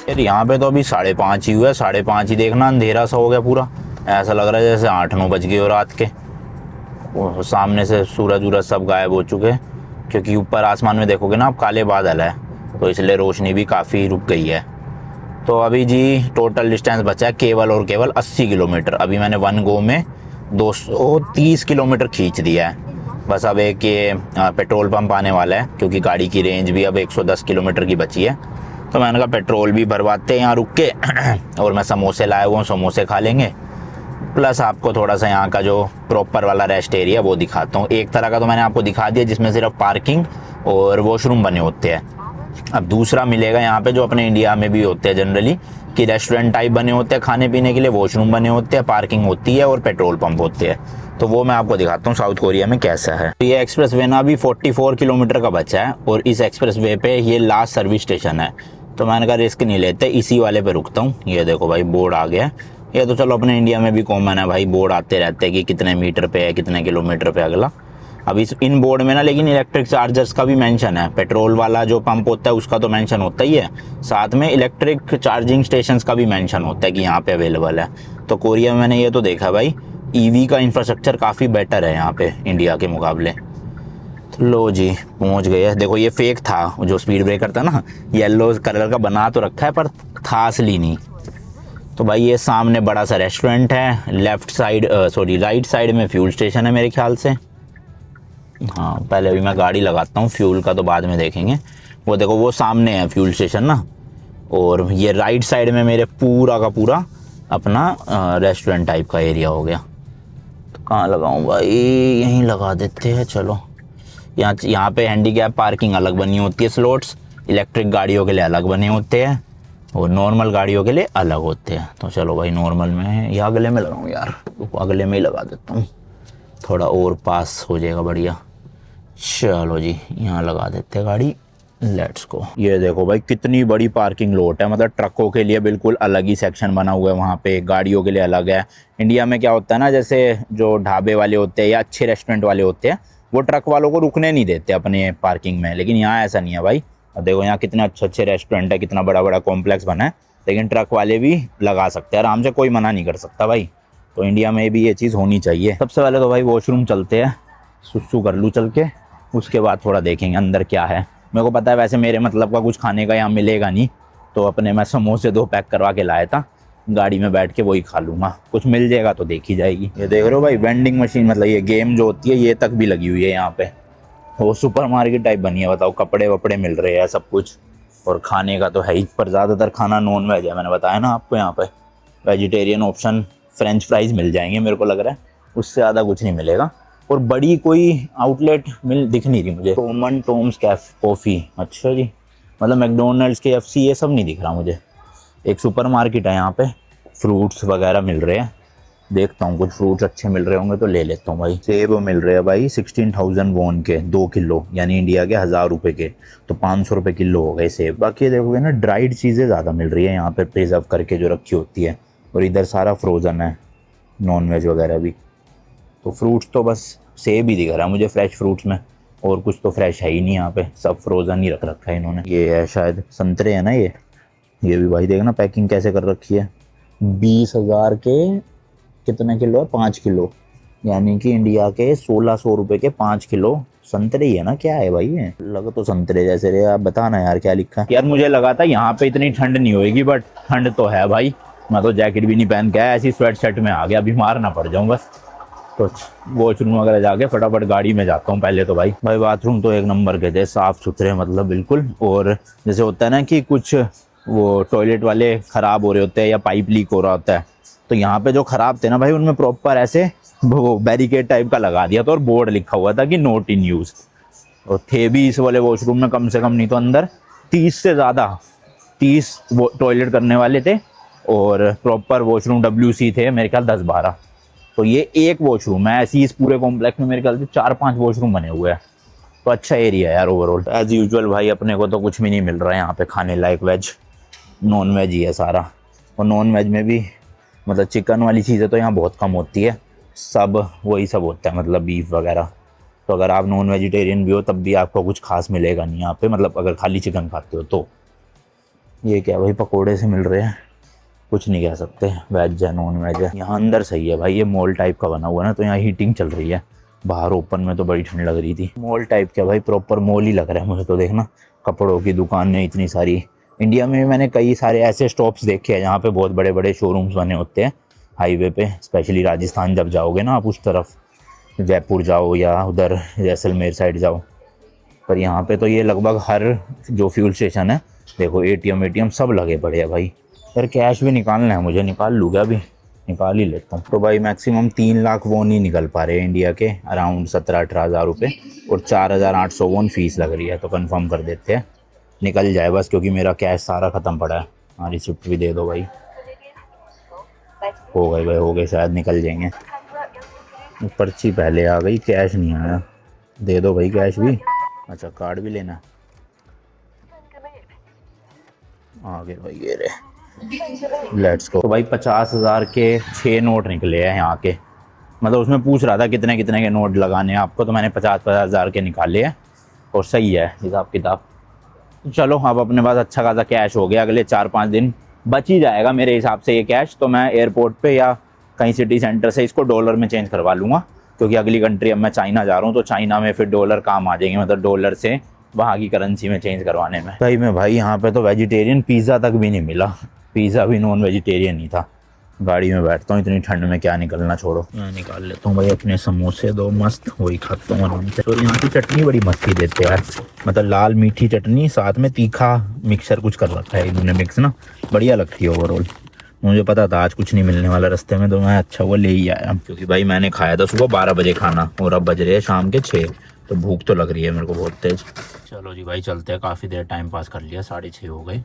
A: यार यहाँ पे तो अभी 5:30 ही हुआ है, 5:30 ही देखना अंधेरा सा हो गया पूरा, ऐसा लग रहा है जैसे 8-9 बज गए हो रात के। वो सामने से सूरज वूरज सब गायब हो चुके हैं, क्योंकि ऊपर आसमान में देखोगे ना आप काले बादल है, तो इसलिए रोशनी भी काफ़ी रुक गई है। तो अभी जी टोटल डिस्टेंस बचा है केवल और केवल 80 किलोमीटर। अभी मैंने 1 गो में 230 किलोमीटर खींच दिया है। बस अब एक ये पेट्रोल पंप आने वाला है, क्योंकि गाड़ी की रेंज भी अब 110 किलोमीटर की बची है, तो मैंने कहा पेट्रोल भी भरवाते हैं यहाँ रुक के और मैं समोसे लाया हुआ हूँ, समोसे खा लेंगे, प्लस आपको थोड़ा सा यहाँ का जो प्रॉपर वाला रेस्ट एरिया वो दिखाता हूँ। एक तरह का तो मैंने आपको दिखा दिया जिसमें सिर्फ पार्किंग और वॉशरूम बने होते हैं। अब दूसरा मिलेगा यहाँ पे जो अपने इंडिया में भी होते हैं जनरली, कि रेस्टोरेंट टाइप बने होते हैं खाने पीने के लिए, वॉशरूम बने होते हैं, पार्किंग होती है और पेट्रोल पंप होते हैं। तो वो मैं आपको दिखाता हूँ साउथ कोरिया में कैसा है। तो ये एक्सप्रेस वे ना अभी 44 किलोमीटर का बचा है, और इस एक्सप्रेस वे पे ये लास्ट सर्विस स्टेशन है, तो मैंने कहा रिस्क नहीं लेते, इसी वाले पे रुकता हूँ। ये देखो भाई बोर्ड आ गया है, ये तो चलो अपने इंडिया में भी कॉमन है भाई, बोर्ड आते रहते हैं कि कितने मीटर पे है, कितने किलोमीटर पे अगला। अब इस इन बोर्ड में ना लेकिन इलेक्ट्रिक चार्जर्स का भी मेंशन है, पेट्रोल वाला जो पंप होता है उसका तो मेंशन होता ही है, साथ में इलेक्ट्रिक चार्जिंग स्टेशंस का भी मेंशन होता है कि यहाँ पे अवेलेबल है। तो कोरिया में मैंने ये तो देखा भाई, ईवी का इंफ्रास्ट्रक्चर काफ़ी बेटर है यहाँ पे इंडिया के मुकाबले। तो लो जी पहुँच गए। देखो ये फेक था जो स्पीड ब्रेकर था ना, येलो कलर का बना तो रखा है पर था असली नहीं। तो भाई ये सामने बड़ा सा रेस्टोरेंट है, लेफ्ट साइड राइट साइड में फ्यूल स्टेशन है मेरे ख्याल से। हाँ पहले अभी मैं गाड़ी लगाता हूँ, फ्यूल का तो बाद में देखेंगे। वो देखो वो सामने है फ्यूल स्टेशन ना, और ये राइट साइड में मेरे पूरा का पूरा अपना रेस्टोरेंट टाइप का एरिया हो गया। तो कहाँ लगाऊँ भाई, यहीं लगा देते हैं चलो। यहाँ पे हैंडीकैप पार्किंग अलग बनी होती है, स्लॉट्स इलेक्ट्रिक गाड़ियों के लिए अलग बने होते हैं और नॉर्मल गाड़ियों के लिए अलग होते हैं। तो चलो भाई नॉर्मल में या अगले में लगाऊँ यार, अगले में ही लगा देता हूँ, थोड़ा और पास हो जाएगा बढ़िया। चलो जी यहाँ लगा देते हैं गाड़ी, लेट्स गो। ये देखो भाई कितनी बड़ी पार्किंग लॉट है, मतलब ट्रकों के लिए बिल्कुल अलग ही सेक्शन बना हुआ है वहाँ पे, गाड़ियों के लिए अलग है। इंडिया में क्या होता है ना, जैसे जो ढाबे वाले होते हैं या अच्छे रेस्टोरेंट वाले होते हैं वो ट्रक वालों को रुकने नहीं देते अपने पार्किंग में, लेकिन यहाँ ऐसा नहीं है भाई। अब देखो यहाँ कितने अच्छे अच्छे रेस्टोरेंट है, कितना बड़ा बड़ा कॉम्प्लेक्स बना है, लेकिन ट्रक वाले भी लगा सकते हैं आराम से, कोई मना नहीं कर सकता भाई। तो इंडिया में भी ये चीज़ होनी चाहिए। सबसे पहले तो भाई वॉशरूम चलते हैं, सुसु कर लूँ चल के, उसके बाद थोड़ा देखेंगे अंदर क्या है। मेरे को पता है वैसे मेरे मतलब का कुछ खाने का यहाँ मिलेगा नहीं, तो अपने मैं समोसे 2 पैक करवा के लाया था, गाड़ी में बैठ के वही खा लूँगा। कुछ मिल जाएगा तो देखी जाएगी। ये देख रहे हो भाई वेंडिंग मशीन, मतलब ये गेम जो होती है ये तक भी लगी हुई है यहाँ पे। वो सुपर मार्केट टाइप बनी है, बताओ कपड़े वपड़े मिल रहे हैं सब कुछ, और खाने का तो है ही, पर ज़्यादातर खाना नॉन वेज है। मैंने बताया ना आपको, यहाँ पे वेजिटेरियन ऑप्शन फ्रेंच फ्राइज मिल जाएंगे मेरे को लग रहा है, उससे ज़्यादा कुछ नहीं मिलेगा। और बड़ी कोई आउटलेट दिख नहीं रही मुझे। टोमन टोम्स कैफ कॉफ़ी, अच्छा जी, मतलब मैकडोनल्ड्स के KFC ये सब नहीं दिख रहा मुझे। एक सुपर मार्केट है यहाँ पे, फ्रूट्स वगैरह मिल रहे हैं, देखता हूँ कुछ फ्रूट्स अच्छे मिल रहे होंगे तो ले लेता हूँ भाई। सेब मिल रहे हैं भाई 16,000 वॉन के 2 किलो, यानी इंडिया के 1000 रुपये के, तो 500 रुपये किलो हो गए सेब। बाकी ये देखोगे ना ड्राइड चीज़ें ज़्यादा मिल रही है यहाँ पे, प्रिजर्व करके जो रखी होती है, और इधर सारा फ्रोज़न है नॉन वेज वगैरह भी। तो फ्रूट्स तो बस सेब ही दिख रहा है मुझे फ्रेश फ्रूट्स में, और कुछ तो फ्रेश है ही नहीं यहाँ पे, सब फ्रोज़न ही रख रखा है इन्होंने। ये है शायद संतरे है ना, ये भी भाई देखना पैकिंग कैसे कर रखी है। 20,000 के कितने किलो है, 5 किलो, यानी कि इंडिया के 1600 रुपये के 5 किलो संतरे ही है ना, क्या है भाई ये, लगा तो संतरे जैसे रे। आप बताना यार क्या लिखा है। यार मुझे लगा था यहाँ पे इतनी ठंड नहीं होगी, बट ठंड तो है भाई। मैं तो जैकेट भी नहीं पहन के आया, ऐसी स्वेट शर्ट में आ गया, बीमार ना पड़ जाऊँ बस। तो वॉशरूम वगैरह जाके फटाफट गाड़ी में जाता हूँ पहले तो भाई। बाथरूम तो एक नंबर के थे, साफ़ सुथरे मतलब बिल्कुल। और जैसे होता है ना कि कुछ वो टॉयलेट वाले ख़राब हो रहे होते हैं या पाइप लीक हो रहा होता है, तो यहाँ पे जो ख़राब थे ना भाई, उनमें प्रॉपर ऐसे वो बैरिकेड टाइप का लगा दिया था, और बोर्ड लिखा हुआ था कि नॉट इन यूज़। और थे भी इस वाले वॉशरूम में कम से कम नहीं तो अंदर 30 से ज़्यादा 30 टॉयलेट करने वाले थे, और प्रॉपर वॉशरूम WC थे मेरे ख्याल 10-12। तो ये एक वॉशरूम है, ऐसी इस पूरे कॉम्प्लेक्स में मेरे ख्याल से 4-5 वॉशरूम बने हुए हैं। तो अच्छा एरिया है यार ओवरऑल। एज़ यूजुअल भाई अपने को तो कुछ भी नहीं मिल रहा है यहाँ पे खाने लायक, वेज नॉन वेज ही है सारा। और नॉन वेज में भी मतलब चिकन वाली चीज़ें तो यहाँ बहुत कम होती है, सब वही सब होता है, मतलब बीफ वगैरह। तो अगर आप नॉन वेजिटेरियन भी हो तब भी आपको कुछ खास मिलेगा नहीं यहाँ पे, मतलब अगर खाली चिकन खाते हो तो। ये क्या भाई पकोड़े से मिल रहे हैं, कुछ नहीं कह सकते, वेज है नॉन वेज है। यहाँ अंदर सही है भाई, ये मॉल टाइप का बना हुआ है ना, तो यहाँ हीटिंग चल रही है। बाहर ओपन में तो बड़ी ठंड लग रही थी। मॉल टाइप क्या भाई, प्रॉपर मॉल ही लग रहा है मुझे तो। देखना कपड़ों की दुकानें इतनी सारी। इंडिया में मैंने कई सारे ऐसे स्टॉप्स देखे हैं जहाँ पे बहुत बड़े बड़े शोरूम्स बने होते हैं हाईवे पे, स्पेशली राजस्थान जब जाओगे ना आप उस तरफ, जयपुर जाओ या उधर जैसलमेर साइड जाओ। पर यहाँ पे तो ये लगभग हर जो फ्यूल स्टेशन है देखो ATM सब लगे पड़े हैं भाई। यार कैश भी निकालना है मुझे, निकाल लूँगा अभी, निकाल ही लेता हूँ। तो भाई मैक्सिमम 3 लाख वोन ही निकल पा रहे हैं इंडिया के, अराउंड 17-18 हज़ार रुपये, और 4,800 वोन फीस लग रही है। तो कंफर्म कर देते हैं, निकल जाए बस, क्योंकि मेरा कैश सारा ख़त्म पड़ा है। हाँ रिसिप्ट भी दे दो भाई। हो गए भाई, हो गए, शायद निकल जाएंगे। पर्ची पहले आ गई, कैश नहीं आया। दे दो भाई कैश भी। अच्छा कार्ड भी लेना, आ गए भाई ये रहे, लेट्स गो। तो भाई 50,000 के 6 नोट निकले हैं यहाँ के। मतलब उसमें पूछ रहा था कितने कितने के नोट लगाने हैं आपको, तो मैंने 50-50 हज़ार के निकाले हैं, और सही है हिसाब किताब। चलो अब अपने पास अच्छा खासा कैश हो गया, अगले 4-5 दिन बच ही जाएगा मेरे हिसाब से ये कैश। तो मैं एयरपोर्ट पे या कहीं सिटी सेंटर से इसको डॉलर में चेंज करवा लूँगा, क्योंकि अगली कंट्री अब मैं चाइना जा रहा हूँ, तो चाइना में फिर डॉलर काम आ जाएंगे, मतलब डॉलर से वहाँ की करेंसी में चेंज करवाने में। सही में भाई यहाँ पे तो वेजिटेरियन पिज़्ज़ा तक भी नहीं मिला, पिज़्ज़ा भी नॉन वेजिटेरियन ही था। गाड़ी में बैठता हूँ, इतनी ठंड में क्या निकलना, छोड़ो। मैं निकाल लेता हूँ भाई अपने समोसे 2 मस्त, वही खाता हूँ आराम से। और यहाँ की चटनी बड़ी मस्ती देते हैं यार, मतलब लाल मीठी चटनी साथ में तीखा मिक्सर कुछ कर रखा है इन्होंने मिक्स ना, बढ़िया लगती है ओवरऑल। मुझे पता था आज कुछ नहीं मिलने वाला रास्ते में, तो मैं अच्छा वो ले ही आया, क्योंकि भाई मैंने खाया था सुबह 12 बजे खाना, और अब बज रहे हैं शाम के 6, तो भूख तो लग रही है मेरे को बहुत तेज़। चलो जी भाई चलते हैं, काफ़ी देर टाइम पास कर लिया, 6:30 हो गए,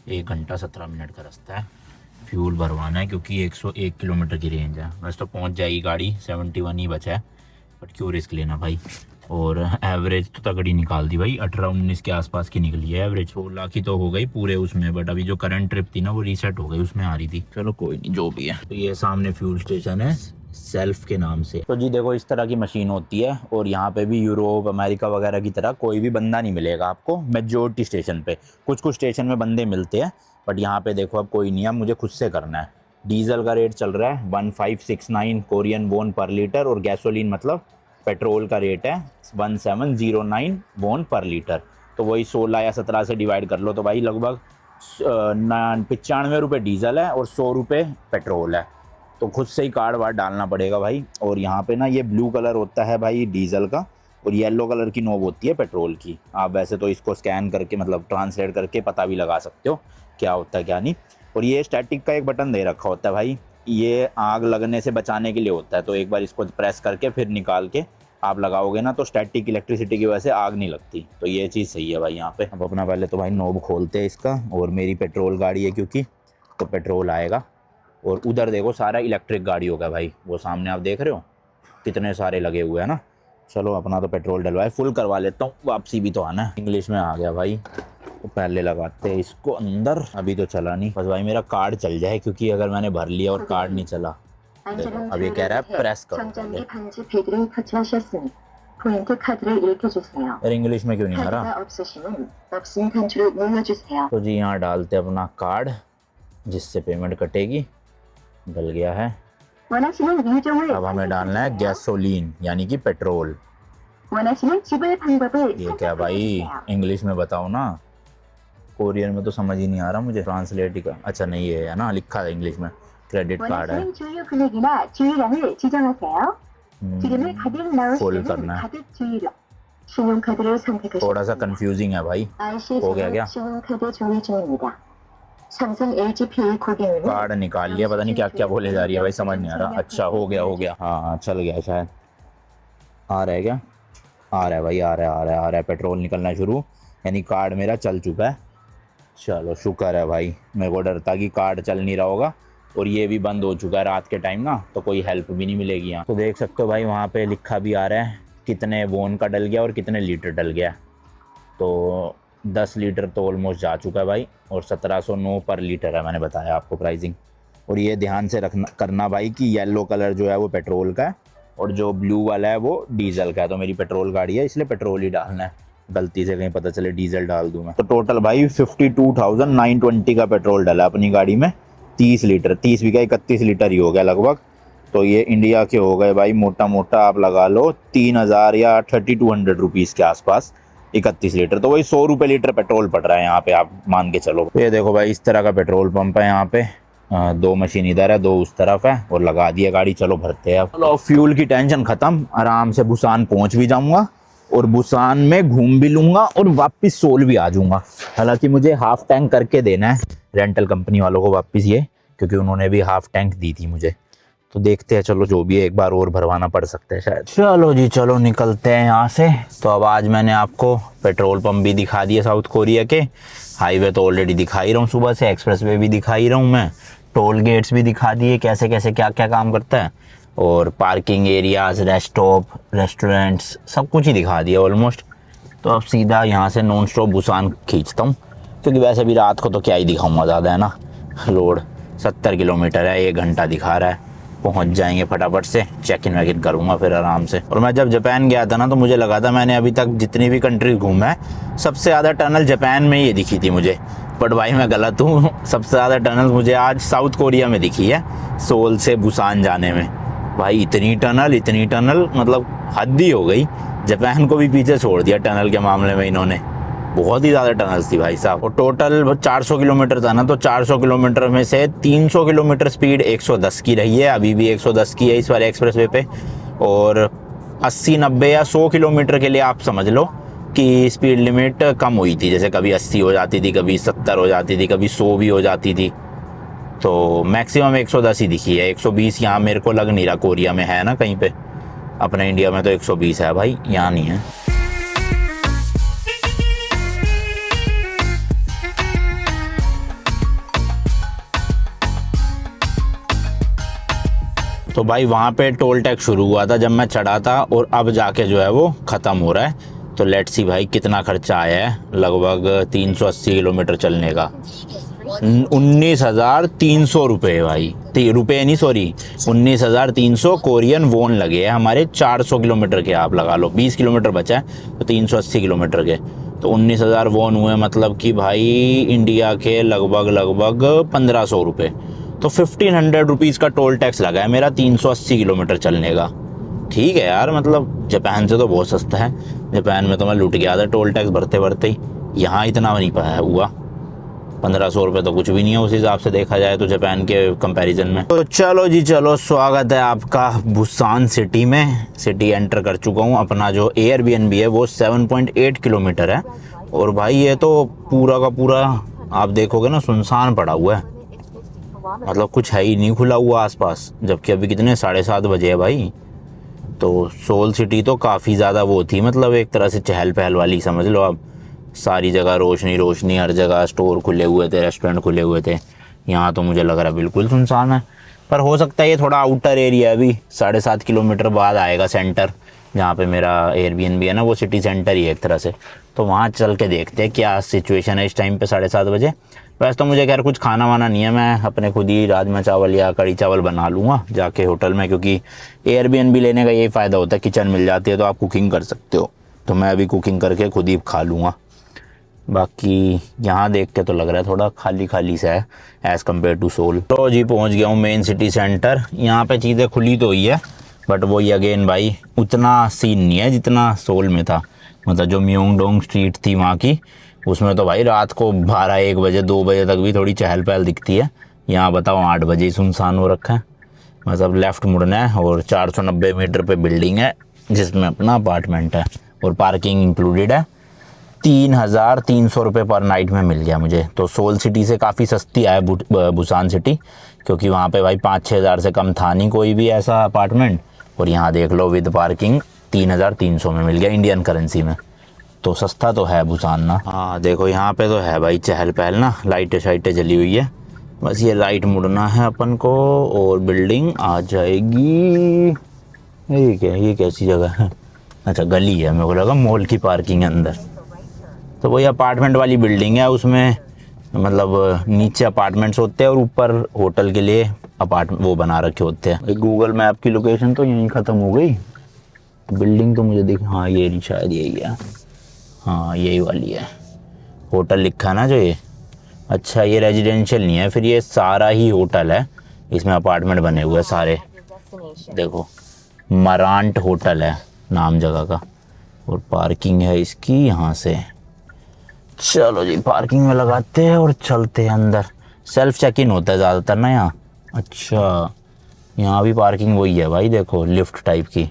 A: 1 घंटा 17 मिनट का रास्ता है। फ्यूल भरवाना है क्योंकि 101 किलोमीटर की रेंज है, वैसे तो पहुंच जाएगी गाड़ी, 71 ही बचा है, बट क्यों रिस्क लेना भाई। और एवरेज तो तगड़ी निकाल दी भाई, 18-19 के आसपास की निकली है एवरेज। 16 की तो हो गई पूरे उसमें, बट अभी जो करंट ट्रिप थी ना वो रीसेट हो गई, उसमें आ रही थी। चलो कोई नहीं, जो भी है। तो ये सामने फ्यूल स्टेशन है सेल्फ के नाम से। तो जी देखो इस तरह की मशीन होती है और यहाँ पे भी यूरोप अमेरिका वगैरह की तरह कोई भी बंदा नहीं मिलेगा आपको मेजोरिटी स्टेशन पे। कुछ कुछ स्टेशन में बंदे मिलते हैं बट यहाँ पे देखो अब कोई नहीं है, मुझे खुद से करना है। डीजल का रेट चल रहा है 1569 कोरियन वोन पर लीटर और गैसोलीन मतलब पेट्रोल का रेट है 1709 वोन पर लीटर। तो वही 16 या 17 से डिवाइड कर लो तो भाई लगभग 95 रुपये डीजल है और 100 रुपये पेट्रोल है। तो खुद से ही कार्ड वार्ड डालना पड़ेगा भाई। और यहाँ पे ना ये ब्लू कलर होता है भाई डीजल का और येलो कलर की नोब होती है पेट्रोल की। आप वैसे तो इसको स्कैन करके मतलब ट्रांसलेट करके पता भी लगा सकते हो क्या होता है क्या नहीं। और ये स्टैटिक का एक बटन दे रखा होता है भाई, ये आग लगने से बचाने के लिए होता है। तो एक बार इसको प्रेस करके फिर निकाल के आप लगाओगे ना तो स्टैटिक इलेक्ट्रिसिटी की वजह से आग नहीं लगती। तो ये चीज़ सही है भाई यहाँ पे। अब अपना पहले तो भाई नोब खोलते हैं इसका, और मेरी पेट्रोल गाड़ी है क्योंकि तो पेट्रोल आएगा। और उधर देखो सारा इलेक्ट्रिक गाड़ी होगा भाई, वो सामने आप देख रहे हो कितने सारे लगे हुए हैं ना। चलो अपना तो पेट्रोल डलवाए, फुल करवा लेता हूँ, वापसी भी तो आना है। इंग्लिश में आ गया भाई, तो पहले लगाते हैं इसको अंदर। अभी तो चला नहीं, बस भाई मेरा कार्ड चल जाए क्योंकि अगर मैंने भर लिया और कार्ड नहीं चला। देखो अब ये कह रहा है प्रेस करो। यार इंग्लिश में क्यों नहीं आ रहा। तो जी यहाँ डालते अपना कार्ड जिससे पेमेंट कटेगी, डल गया है। अब हमें डालना है गैसोलीन यानी कि पेट्रोल। ये क्या भाई इंग्लिश में बताओ ना, कोरियन में तो समझ ही नहीं आ रहा मुझे, ट्रांसलेट ही का। अच्छा नहीं है ना, लिखा है इंग्लिश में, क्रेडिट कार्ड है। फुल करना है, थोड़ा सा कंफ्यूजिंग है भाई। हो गया क्या, कार्ड निकाल लिया, पता नहीं क्या क्या बोले जा रही है भाई, समझ नहीं आ रहा। अच्छा हो गया हाँ चल गया शायद। आ रहा है क्या, आ रहा है भाई, आ रहा है पेट्रोल निकलना शुरू, यानी कार्ड मेरा चल चुका है। चलो शुक्र है भाई, मेरे को डर था कि कार्ड चल नहीं रहा होगा। और ये भी बंद हो चुका है रात के टाइम ना, तो कोई हेल्प भी नहीं मिलेगी यहाँ। तो देख सकते हो भाई वहाँ पे लिखा भी आ रहा है कितने वोन का डल गया और कितने लीटर डल गया। तो 10 लीटर तो ऑलमोस्ट जा चुका है भाई, और 1709 पर लीटर है मैंने बताया आपको प्राइसिंग। और ये ध्यान से करना भाई कि येलो कलर जो है वो पेट्रोल का है और जो ब्लू वाला है वो डीजल का है। तो मेरी पेट्रोल गाड़ी है इसलिए पेट्रोल ही डालना है, गलती से कहीं पता चले डीजल डाल दूँ मैं। तो टोटल भाई 52,920 का पेट्रोल डाला अपनी गाड़ी में। 30 लीटर, 30 भी क्या 31 लीटर ही हो गया लगभग। तो ये इंडिया के हो गए भाई मोटा मोटा आप लगा लो 3000 या 3200 रुपीज़ के आसपास 31 लीटर। तो वही 100 रुपये लीटर पेट्रोल पड़ रहा है यहाँ पे, आप मान के चलो। ये देखो भाई इस तरह का पेट्रोल पंप है यहाँ पे, 2 मशीन इधर है 2 उस तरफ है, और लगा दिया गाड़ी। चलो भरते हैं अब। चलो फ्यूल की टेंशन खत्म, आराम से बुसान पहुँच भी जाऊँगा और बुसान में घूम भी लूँगा और वापस सोल भी आ जाऊँगा। हालांकि मुझे हाफ टैंक करके देना है रेंटल कंपनी वालों को वापस ये, क्योंकि उन्होंने भी हाफ टैंक दी थी मुझे। तो देखते हैं, चलो जो भी है एक बार और भरवाना पड़ सकता है शायद। चलो जी चलो निकलते हैं यहाँ से। तो अब आज मैंने आपको पेट्रोल पंप भी दिखा दिए साउथ कोरिया के, हाईवे तो ऑलरेडी दिखा ही रहा हूँ सुबह से, एक्सप्रेस वे भी दिखा ही रहा हूँ मैं, टोल गेट्स भी दिखा दिए कैसे कैसे क्या क्या काम करता है, और parking areas, rest stop, restaurants, सब कुछ ही दिखा दिया ऑलमोस्ट। तो अब सीधा यहाँ से नॉन स्टॉप बुसान खींचता हूँ, क्योंकि वैसे भी रात को तो क्या ही दिखाऊंगा ज़्यादा, है ना। रोड 70 किलोमीटर है, 1 घंटा दिखा रहा है, पहुँच जाएंगे फटाफट से, चेक इन वैक इन करूँगा फिर आराम से। और मैं जब जापान गया था ना तो मुझे लगा था मैंने अभी तक जितनी भी कंट्रीज घूमा है सबसे ज़्यादा टनल जापान में ही दिखी थी मुझे, बट भाई मैं गलत हूँ। सबसे ज़्यादा टनल मुझे आज साउथ कोरिया में दिखी है, सोल से बुसान जाने में। भाई इतनी टनल मतलब हद ही हो गई, जापान को भी पीछे छोड़ दिया टनल के मामले में इन्होंने, बहुत ही ज़्यादा टनल्स थी भाई साहब। और टोटल 400 किलोमीटर था ना, तो 400 किलोमीटर में से 300 किलोमीटर स्पीड 110 की रही है, अभी भी 110 की है इस वाले एक्सप्रेस वे पे। और 80, 90 या 100 किलोमीटर के लिए आप समझ लो कि स्पीड लिमिट कम हुई थी, जैसे कभी 80 हो जाती थी, कभी 70 हो जाती थी, कभी 100 भी हो जाती थी। तो मैक्सिमम 110 ही दिखी है, 120 यहाँ मेरे को लग नहीं रहा कोरिया में है ना कहीं पे। अपने इंडिया में तो 120 है भाई, यहाँ नहीं है। तो भाई वहाँ पे टोल टैक्स शुरू हुआ था जब मैं चढ़ा था, और अब जाके जो है वो ख़त्म हो रहा है। तो लेट्स सी भाई कितना खर्चा आया है, लगभग 380 किलोमीटर चलने का। 19,300 रुपये भाई, रुपये नहीं सॉरी, 19,300 कोरियन वोन लगे हैं हमारे 400 किलोमीटर के। आप लगा लो 20 किलोमीटर बचा है तो 380 किलोमीटर के, तो 19,000 वोन हुए, मतलब कि भाई इंडिया के लगभग लगभग 1,500 रुपये। तो 1,500 रुपीज़ का टोल टैक्स लगा है मेरा 380 किलोमीटर चलने का। ठीक है यार, मतलब जापान से तो बहुत सस्ता है। जापान में तो मैं लूट गया था टोल टैक्स भरते भरते ही, यहाँ इतना नहीं पाया हुआ। 1,500 रुपये तो कुछ भी नहीं है उस हिसाब से देखा जाए तो जापान के कंपैरिजन में। तो चलो जी चलो, स्वागत है आपका बुसान सिटी में। सिटी एंटर कर चुका हूँ। अपना जो एयरबीएनबी है वो 7.8 किलोमीटर है। और भाई ये तो पूरा का पूरा आप देखोगे ना सुनसान पड़ा हुआ है, मतलब कुछ है ही नहीं खुला हुआ आसपास। जबकि अभी कितने 7:30 बजे है भाई। तो सोल सिटी तो काफ़ी ज़्यादा वो थी, मतलब एक तरह से चहल पहल वाली समझ लो आप। सारी जगह रोशनी रोशनी, हर जगह स्टोर खुले हुए थे, रेस्टोरेंट खुले हुए थे। यहाँ तो मुझे लग रहा है बिल्कुल सुनसान है। पर हो सकता है ये थोड़ा आउटर एरिया है, अभी 7.5 किलोमीटर बाद आएगा सेंटर, जहाँ पे मेरा एयरबीएनबी है ना, वो सिटी सेंटर ही है एक तरह से। तो वहाँ चल के देखते हैं क्या सिचुएशन है इस टाइम पे 7:30 बजे। वैसे तो मुझे खैर कुछ खाना वाना नहीं है, मैं अपने खुद ही राजमा चावल या कड़ी चावल बना लूँगा जाके होटल में, क्योंकि एयरबीएनबी लेने का यही फ़ायदा होता है, किचन मिल जाती है तो आप कुकिंग कर सकते हो। तो मैं अभी कुकिंग करके खुद ही खा लूँगा। बाकी यहाँ देख के तो लग रहा है थोड़ा खाली खाली सा है एज़ कम्पेयर टू सोल। तो जी पहुँच गया हूँ मेन सिटी सेंटर। यहाँ पे चीज़ें खुली तो हुई है, बट वही अगेन भाई उतना सीन नहीं है जितना सोल में था। मतलब जो म्योंगडोंग स्ट्रीट थी वहाँ की, उसमें तो भाई रात को 12-1 बजे 2 बजे तक भी थोड़ी चहल पहल दिखती है। यहाँ बताओ 8 बजे ही सुनसान हो रखा है। मतलब लेफ़्ट मुड़ना है और 490 मीटर पे बिल्डिंग है जिसमें अपना अपार्टमेंट है और पार्किंग इंक्लूडेड है। 3,300 रुपये पर नाइट में मिल गया मुझे। तो सोल सिटी से काफ़ी सस्ती है बुसान सिटी, क्योंकि वहाँ पे भाई 5-6 हज़ार से कम था नहीं कोई भी ऐसा अपार्टमेंट। और यहाँ देख लो विद पार्किंग 3,300 में मिल गया इंडियन करेंसी में। तो सस्ता तो है बुसान ना। हाँ देखो यहाँ पे तो है भाई चहल पहल ना, लाइटें शाइटें जली हुई है। बस ये राइट मुड़ना है अपन को और बिल्डिंग आ जाएगी। ये क्या, ये कैसी जगह है? अच्छा गली है, मेरे को लगा मॉल की पार्किंग है अंदर। तो वही अपार्टमेंट वाली बिल्डिंग है, उसमें मतलब नीचे अपार्टमेंट्स होते हैं और ऊपर होटल के लिए वो बना रखे होते हैं। गूगल मैप की लोकेशन तो यहीं ख़त्म हो गई। बिल्डिंग तो मुझे दिख, हाँ ये शायद यही है, हाँ यही वाली है। होटल लिखा है ना जो ये, अच्छा ये रेजिडेंशियल नहीं है फिर, ये सारा ही होटल है। इसमें अपार्टमेंट बने हुए हैं सारे। देखो मरांट होटल है नाम जगह का, और पार्किंग है इसकी यहाँ से। चलो जी पार्किंग में लगाते हैं और चलते हैं अंदर। सेल्फ चेक इन होता है ज़्यादातर ना यहाँ। अच्छा यहाँ भी पार्किंग वही है भाई, देखो लिफ्ट टाइप की।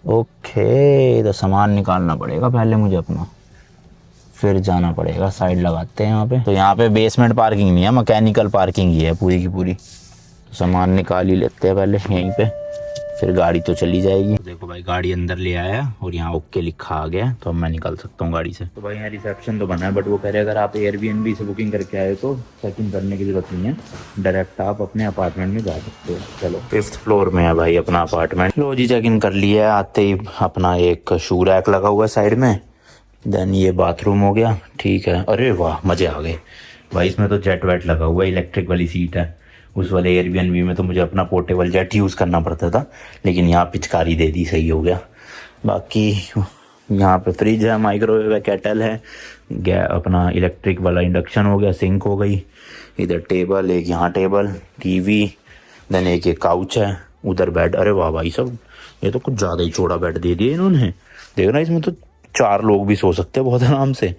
A: ओके तो सामान निकालना पड़ेगा पहले मुझे अपना, फिर जाना पड़ेगा। साइड लगाते हैं यहाँ पे। तो यहाँ पे बेसमेंट पार्किंग नहीं है, मैकेनिकल पार्किंग ही है पूरी की पूरी। तो सामान निकाल ही लेते हैं पहले यहीं पे, फिर गाड़ी तो चली जाएगी। देखो भाई गाड़ी अंदर ले आया और यहाँ ओके लिखा आ गया, तो अब मैं निकल सकता हूँ गाड़ी से। तो भाई यहाँ रिसेप्शन तो बना है, बट वो कह रहे अगर आप एयरबीएनबी से बुकिंग करके आए तो चेक इन करने की जरूरत नहीं है, डायरेक्ट आप अपने अपार्टमेंट में जा सकते हो। चलो 5th फ्लोर में है भाई अपना apartment. Low ji check in कर लिया है। आते ही अपना एक शू रैक लगा हुआ है साइड में, देन ये बाथरूम हो गया। ठीक है, अरे वाह मज़े आ गए भाई। इसमें तो जेट वेट लगा हुआ है, इलेक्ट्रिक वाली सीट है। उस वाले एयरबीएनबी में तो मुझे अपना पोर्टेबल जेट यूज़ करना पड़ता था, लेकिन यहाँ पिचकारी दे दी, सही हो गया। बाकी यहाँ पे फ्रिज है, माइक्रोवेव है, केटल है, अपना इलेक्ट्रिक वाला इंडक्शन हो गया, सिंक हो गई। इधर टेबल, एक यहाँ टेबल, टीवी, देन एक ये काउच है, उधर बेड। अरे वाह भाई सब, ये तो कुछ ज़्यादा ही चौड़ा बेड दे दिया इन्होंने। देखना इसमें तो 4 लोग भी सो सकते हैं बहुत आराम से।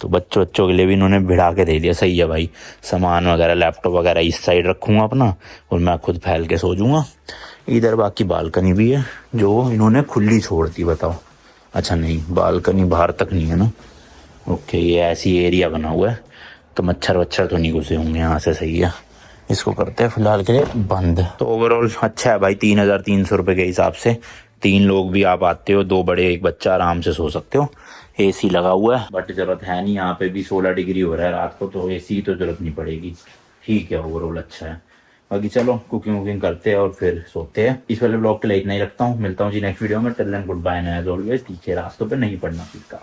A: तो बच्चों के लिए भी इन्होंने भिड़ा के दे दिया, सही है भाई। सामान वगैरह लैपटॉप वगैरह इस साइड रखूँगा अपना, और मैं खुद फैल के सो जाऊँगा। इधर बाकी बालकनी भी है जो इन्होंने खुली छोड़ दी, बताओ। अच्छा नहीं, बालकनी बाहर तक नहीं है ना। ओके ये ऐसी एरिया बना हुआ है, तो मच्छर वच्छर तो नहीं घुसे होंगे यहाँ से, सही है। इसको करते हैं फिलहाल के लिए बंद। तो ओवरऑल अच्छा है भाई, 3,300 रुपये के हिसाब से 3 लोग भी आप आते हो, 2 बड़े 1 बच्चा आराम से सो सकते हो। एसी लगा हुआ है, बट जरूरत है नहीं। यहाँ पे भी 16 डिग्री हो रहा है रात को, तो एसी तो जरूरत नहीं पड़ेगी। ठीक है ओवरऑल अच्छा है। बाकी चलो कुकिंग वुकिंग करते हैं और फिर सोते हैं। इस वाले ब्लॉग के लिए इतना ही रखता हूँ, मिलता हूँ जी नेक्स्ट वीडियो में। Till then goodbye and as always, तीखे रास्तों पे नहीं पड़ना सीखा।